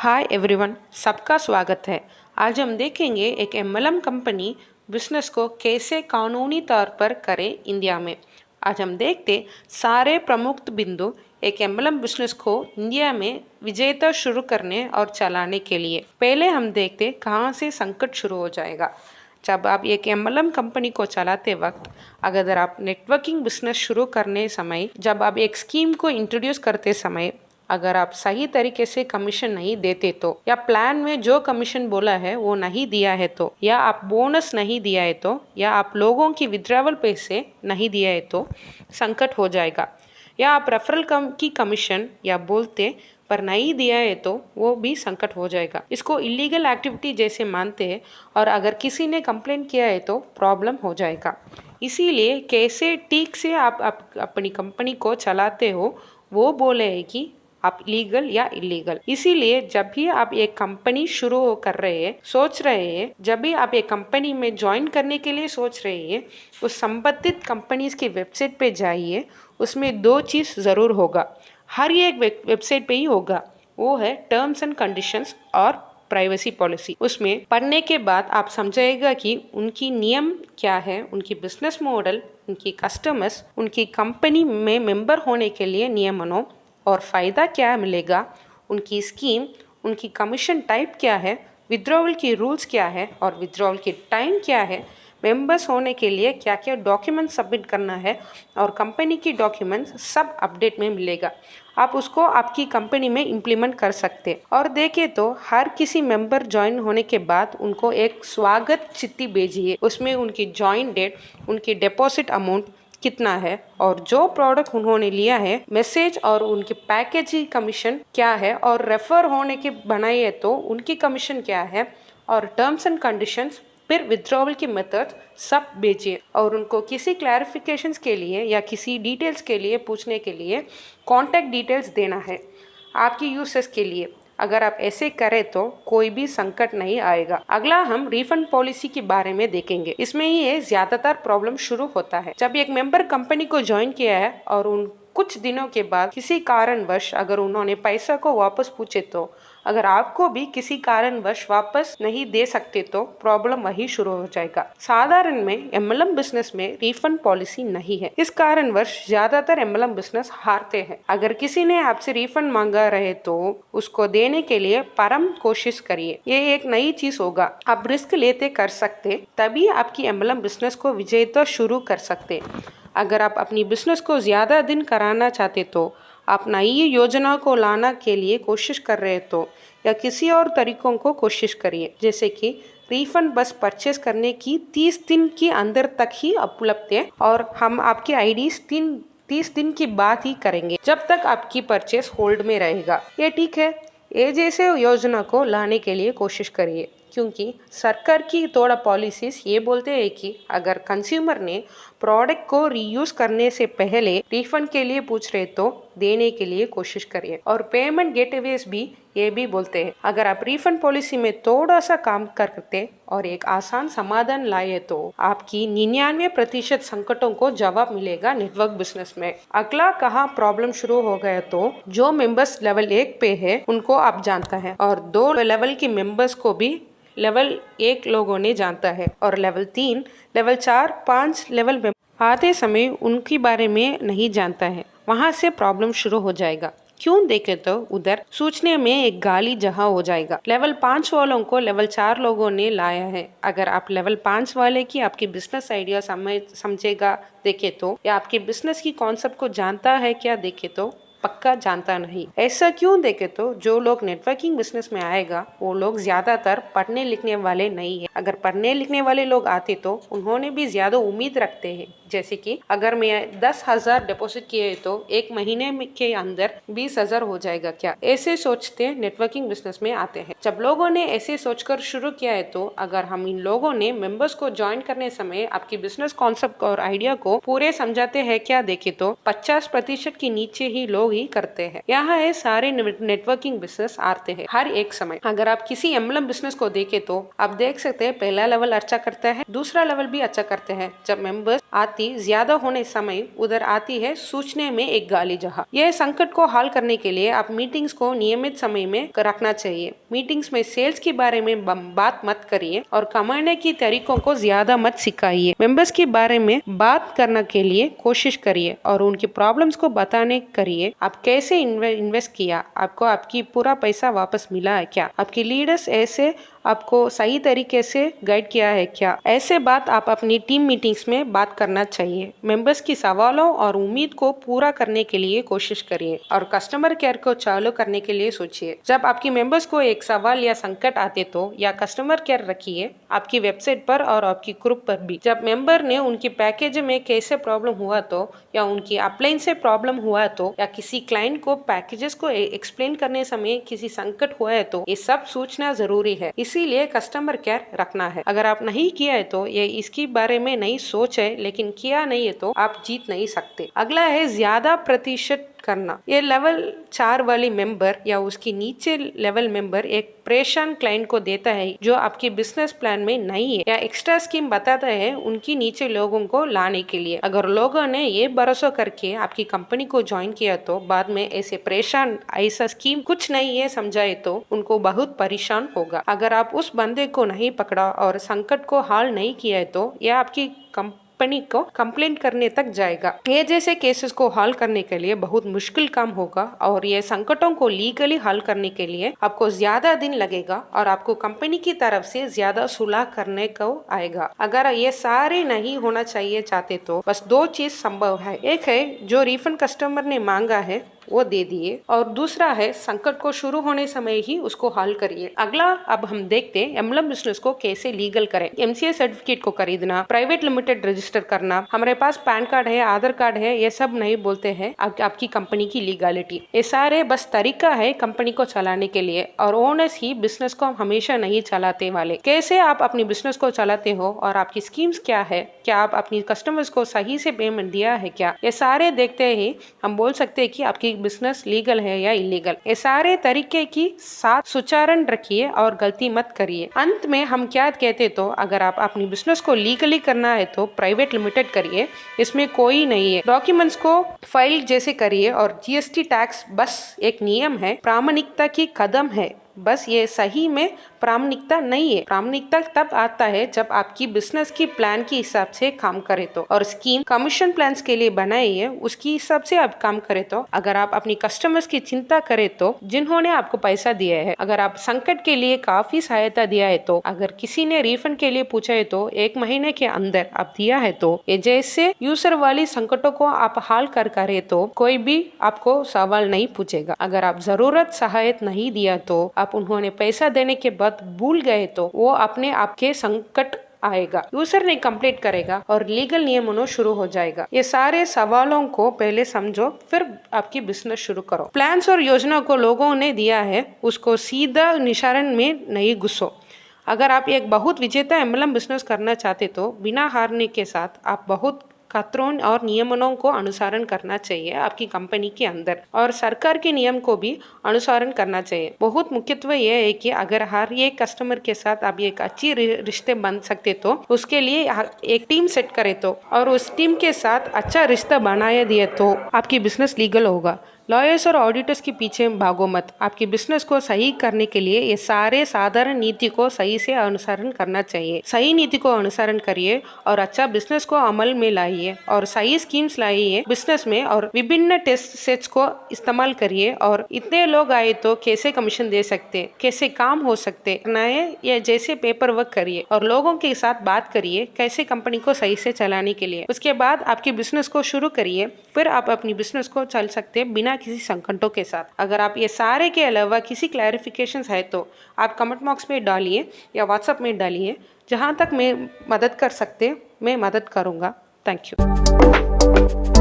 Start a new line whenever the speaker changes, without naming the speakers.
Hi everyone, सबका स्वागत है। आज हम देखेंगे एक एमएलएम कंपनी बिजनेस को कैसे कानूनी तौर पर करे इंडिया में। आज हम देखते सारे प्रमुख बिंदु एक एमएलएम बिजनेस को इंडिया में विजेता शुरू करने और चलाने के लिए। पहले हम देखते कहाँ से संकट शुरू हो जाएगा। जब आप एक एमएलएम कंपनी को चलाते वक्त, अगर आप नेटवर्किंग बिजनेस शुरू करने समय, जब आप एक स्कीम को इंट्रोड्यूस करते समय अगर आप सही तरीके से कमीशन नहीं देते तो, या प्लान में जो कमीशन बोला है वो नहीं दिया है तो, या आप बोनस नहीं दिया है तो, या आप लोगों की विड्रॉवल पैसे नहीं दिया है तो संकट हो जाएगा। या आप रेफरल की कमीशन या बोलते पर नहीं दिया है तो वो भी संकट हो जाएगा। इसको इलीगल एक्टिविटी जैसे मानते हैं और अगर किसी ने कंप्लेंट किया है तो प्रॉब्लम हो जाएगा। इसीलिए कैसे ठीक से आप अपनी कंपनी को चलाते हो वो बोले है कि आप लीगल या इलीगल। इसीलिए जब भी आप एक कंपनी शुरू कर रहे हैं, सोच रहे हैं, जब भी आप एक कंपनी में ज्वाइन करने के लिए सोच रहे हैं, उस संबंधित कंपनीज की वेबसाइट पे जाइए। उसमें दो चीज़ ज़रूर होगा, हर एक वेबसाइट पे ही होगा। वो है टर्म्स एंड कंडीशंस और प्राइवेसी पॉलिसी। उसमें पढ़ने के बाद आप समझाएगा कि उनकी नियम क्या है, उनकी बिजनेस मॉडल, उनकी कस्टमर्स, उनकी कंपनी में मेंबर होने के लिए नियमों और फ़ायदा क्या मिलेगा, उनकी स्कीम, उनकी कमीशन टाइप क्या है, विड्रॉवल की रूल्स क्या है और विड्रॉवल की टाइम क्या है, मेंबर्स होने के लिए क्या क्या डॉक्यूमेंट सबमिट करना है और कंपनी की डॉक्यूमेंट्स सब अपडेट में मिलेगा। आप उसको आपकी कंपनी में इम्प्लीमेंट कर सकते। और देखें तो हर किसी मेंबर ज्वाइन होने के बाद उनको एक स्वागत चिट्ठी भेजिए। उसमें उनकी ज्वाइन डेट, उनकी डिपॉजिट अमाउंट कितना है और जो प्रोडक्ट उन्होंने लिया है, मैसेज और उनके पैकेज की कमीशन क्या है और रेफर होने के बनाई है तो उनकी कमीशन क्या है और टर्म्स एंड कंडीशंस, फिर विड्रॉवल की मेथड सब भेजिए। और उनको किसी क्लैरिफिकेशंस के लिए या किसी डिटेल्स के लिए पूछने के लिए कॉन्टैक्ट डिटेल्स देना है आपकी यूजर्स के लिए। अगर आप ऐसे करें तो कोई भी संकट नहीं आएगा। अगला हम रिफंड पॉलिसी के बारे में देखेंगे। इसमें ही ज्यादातर प्रॉब्लम शुरू होता है। जब एक मेंबर कंपनी को ज्वाइन किया है और उन कुछ दिनों के बाद किसी कारणवश अगर उन्होंने पैसा को वापस पूछे तो, अगर आपको भी किसी कारणवश वापस नहीं दे सकते तो प्रॉब्लम वही शुरू हो जाएगा। साधारण में एमएलएम बिजनेस में रिफंड पॉलिसी नहीं है। इस कारणवश ज्यादातर एमएलएम बिजनेस हारते हैं। अगर किसी ने आपसे रिफंड मांगा रहे तो उसको देने के लिए परम कोशिश करिए। ये एक नई चीज होगा, आप रिस्क लेते कर सकते, तभी आपकी एमएलएम बिजनेस को विजेता शुरू कर सकते। अगर आप अपनी बिजनेस को ज़्यादा दिन कराना चाहते तो, आप नई योजना को लाना के लिए कोशिश कर रहे तो, या किसी और तरीकों को कोशिश करिए। जैसे कि रिफंड बस परचेस करने की 30 दिन के अंदर तक ही उपलब्ध है और हम आपकी आईडीज 30 दिन की बात ही करेंगे, जब तक आपकी परचेस होल्ड में रहेगा। ये ठीक है। ये जैसे योजना को लाने के लिए कोशिश करिए, क्योंकि सरकार की थोड़ा पॉलिसीज ये बोलते हैं कि अगर कंज्यूमर ने प्रोडक्ट को रीयूज करने से पहले रिफंड के लिए पूछ रहे तो देने के लिए कोशिश करिए। और पेमेंट गेटवेज भी ये भी बोलते हैं, अगर आप रिफंड पॉलिसी में थोड़ा सा काम करते और एक आसान समाधान लाए तो आपकी 99% संकटों को जवाब मिलेगा नेटवर्क बिजनेस में। अगला कहाँ प्रॉब्लम शुरू हो गया तो, जो मेंबर्स लेवल 1 पे है उनको आप जानता है और 2 लेवल की मेंबर्स को भी लेवल 1 लोगों ने जानता है और लेवल 3, लेवल 4, 5 लेवल में आते समय उनके बारे में नहीं जानता है। वहां से प्रॉब्लम शुरू हो जाएगा। क्यों देखे तो उधर सोचने में एक गाली जहाँ हो जाएगा। लेवल 5 वालों को लेवल 4 लोगों ने लाया है। अगर आप लेवल 5 वाले की आपकी बिजनेस आइडिया समझेगा देखे तो, या आपके बिजनेस की कॉन्सेप्ट को जानता है क्या देखे तो, पक्का जानता नहीं। ऐसा क्यों देखे तो, जो लोग नेटवर्किंग बिजनेस में आएगा वो लोग ज्यादातर पढ़ने लिखने वाले नहीं है। अगर पढ़ने लिखने वाले लोग आते तो उन्होंने भी ज्यादा उम्मीद रखते हैं। जैसे कि अगर मैं 10,000 डिपॉजिट किए तो एक महीने के अंदर 20,000 हो जाएगा क्या, ऐसे सोचते नेटवर्किंग बिजनेस में आते हैं। जब लोगों ने ऐसे सोचकर शुरू किया है तो, अगर हम इन लोगों ने मेंबर्स को ज्वाइन करने समय आपकी बिजनेस कॉन्सेप्ट और आइडिया को पूरे समझाते हैं क्या देखे तो 50% के नीचे ही लोग ही करते हैं। यहाँ है सारे नेटवर्किंग बिजनेस आते हैं हर एक समय। अगर आप किसी एमएलएम बिजनेस को देखें तो आप देख सकते हैं पहला लेवल अच्छा करता है, दूसरा लेवल भी अच्छा करते हैं। जब मेंबर्स आती ज्यादा होने समय उधर आती है सूचने में एक गाली जहां। यह संकट को हल करने के लिए आप मीटिंग्स को नियमित समय में रखना चाहिए। मीटिंग्स में सेल्स के बारे में बात मत करिए और कमाने की तरीकों को ज्यादा मत सिखाइए। मेंबर्स के बारे में बात करने के लिए कोशिश करिए और उनकी प्रॉब्लम्स को बताने करिए। आप कैसे इन्वेस्ट किया, आपको आपकी पूरा पैसा वापस मिला है क्या, आपके लीडर्स ऐसे आपको सही तरीके से गाइड किया है क्या। ऐसे बात आप अपनी टीम मीटिंग्स में बात करना चाहिए। मेंबर्स की सवालों और उम्मीद को पूरा करने के लिए कोशिश करिए और कस्टमर केयर को चालू करने के लिए सोचिए। जब आपकी मेंबर्स को एक सवाल या संकट आते तो या कस्टमर केयर रखिए आपकी वेबसाइट पर और आपकी ग्रुप पर भी। जब मेंबर ने उनकी पैकेज में कैसे प्रॉब्लम हुआ तो या उनकी अपलाइन से प्रॉब्लम हुआ तो या किसी क्लाइंट को पैकेजेस को एक्सप्लेन करने समय किसी संकट हुआ है तो ये सब सूचना जरूरी है। इसीलिए कस्टमर केयर रखना है। अगर आप नहीं किया है तो ये इसके बारे में नहीं सोच है, लेकिन किया नहीं है तो आप जीत नहीं सकते। अगला है ज्यादा प्रतिशत करना। ये लेवल 4 वाली मेंबर या उसकी नीचे लेवल मेंबर एक परेशान क्लाइंट को देता है जो आपके बिजनेस प्लान में नहीं है या एक्स्ट्रा स्कीम बताता है उनकी नीचे लोगों को लाने के लिए। अगर लोगों ने ये भरोसा करके आपकी कंपनी को ज्वाइन किया तो बाद में ऐसे परेशान ऐसा स्कीम कुछ नहीं है समझाए तो उनको बहुत परेशान होगा। अगर आप उस बंदे को नहीं पकड़ा और संकट को हल नहीं किया है तो यह आपकी कंपनी को कंप्लेंट करने तक जाएगा। ये जैसे केसेस को हल करने के लिए बहुत मुश्किल काम होगा और ये संकटों को लीगली हल करने के लिए आपको ज्यादा दिन लगेगा और आपको कंपनी की तरफ से ज्यादा सुलह करने को आएगा। अगर ये सारे नहीं होना चाहिए चाहते तो बस 2 चीज संभव है। एक है जो रिफंड कस्टमर ने मांगा है वो दे दिए और दूसरा है संकट को शुरू होने समय ही उसको हल करिए। अगला अब हम देखते हैं एमएलएम बिजनेस को कैसे लीगल करें। एमसीए सर्टिफिकेट को खरीदना, प्राइवेट लिमिटेड रजिस्टर करना, हमारे पास पैन कार्ड है, आधार कार्ड है, ये सब नहीं बोलते हैं आपकी कंपनी की लीगलिटी। ये सारे बस तरीका है कंपनी को चलाने के लिए और ओनर्स ही बिजनेस को हमेशा नहीं चलाते वाले। कैसे आप अपनी बिजनेस को चलाते हो और आपकी स्कीम्स क्या है, क्या आप अपनी कस्टमर्स को सही से पेमेंट दिया है क्या, ये सारे देखते ही हम बोल सकते हैं कि आपकी बिजनेस लीगल है या इलीगल। ये सारे तरीके की साथ सुचारण रखिए और गलती मत करिए। अंत में हम क्या कहते तो अगर आप अपनी बिजनेस को लीगली करना है तो प्राइवेट लिमिटेड करिए, इसमें कोई नहीं है। डॉक्यूमेंट्स को फाइल जैसे करिए और जीएसटी टैक्स बस एक नियम है, प्रामाणिकता की कदम है। बस ये सही में प्रामाणिकता नहीं है। प्रामाणिकता तब आता है जब आपकी बिजनेस की प्लान के हिसाब से काम करे तो और स्कीम कमीशन प्लान्स के लिए बनाई है उसकी हिसाब से आप काम करे तो। अगर आप अपनी कस्टमर्स की चिंता करें तो जिन्होंने आपको पैसा दिया है, अगर आप संकट के लिए काफी सहायता दिया है तो, अगर किसी ने रिफंड के लिए पूछा है तो 1 महीने के अंदर आप दिया है तो, ये जैसे यूजर वाली संकटों को आप हल कर करे तो कोई भी आपको सवाल नहीं पूछेगा। अगर आप जरूरत सहायता नहीं दिया तो आप उन्होंने पैसा देने के बाद भूल गए तो वो अपने आपके संकट आएगा, यूजर ने कंप्लीट करेगा और लीगल नियमों शुरू हो जाएगा। ये सारे सवालों को पहले समझो फिर आपकी बिजनेस शुरू करो। प्लान्स और योजना को लोगों ने दिया है उसको सीधा निशान में नहीं घुसो। अगर आप एक बहुत विजेता एमएलएम बिजनेस करना चाहते तो बिना हारने के साथ आप बहुत खतरों और नियमों को अनुसरण करना चाहिए आपकी कंपनी के अंदर और सरकार के नियम को भी अनुसरण करना चाहिए। बहुत मुख्यत्व यह है कि अगर हर एक कस्टमर के साथ आप एक अच्छी रिश्ते बन सकते तो उसके लिए एक टीम सेट करे तो और उस टीम के साथ अच्छा रिश्ता बनाया दिए तो आपकी बिजनेस लीगल होगा। लॉयर्स और ऑडिटर्स के पीछे भागो मत। आपकी बिजनेस को सही करने के लिए ये सारे साधारण नीति को सही से अनुसरण करना चाहिए। सही नीति को अनुसरण करिए और अच्छा बिजनेस को अमल में लाइए और सही स्कीम्स लाइए बिजनेस में और विभिन्न टेस्ट सेट्स को इस्तेमाल करिए और इतने लोग आए तो कैसे कमीशन दे सकते, कैसे काम हो सकते नए या जैसे पेपर वर्क करिए और लोगों के साथ बात करिए कैसे कंपनी को सही से चलाने के लिए। उसके बाद आपकी बिजनेस को शुरू करिए, फिर आप अपनी बिजनेस को चल सकते हैं बिना किसी संकटों के साथ। अगर आप ये सारे के अलावा किसी क्लैरिफिकेशंस है तो आप कमेंट बॉक्स में डालिए या व्हाट्सएप में डालिए। जहाँ तक मैं मदद कर सकते मैं मदद करूँगा। Thank you.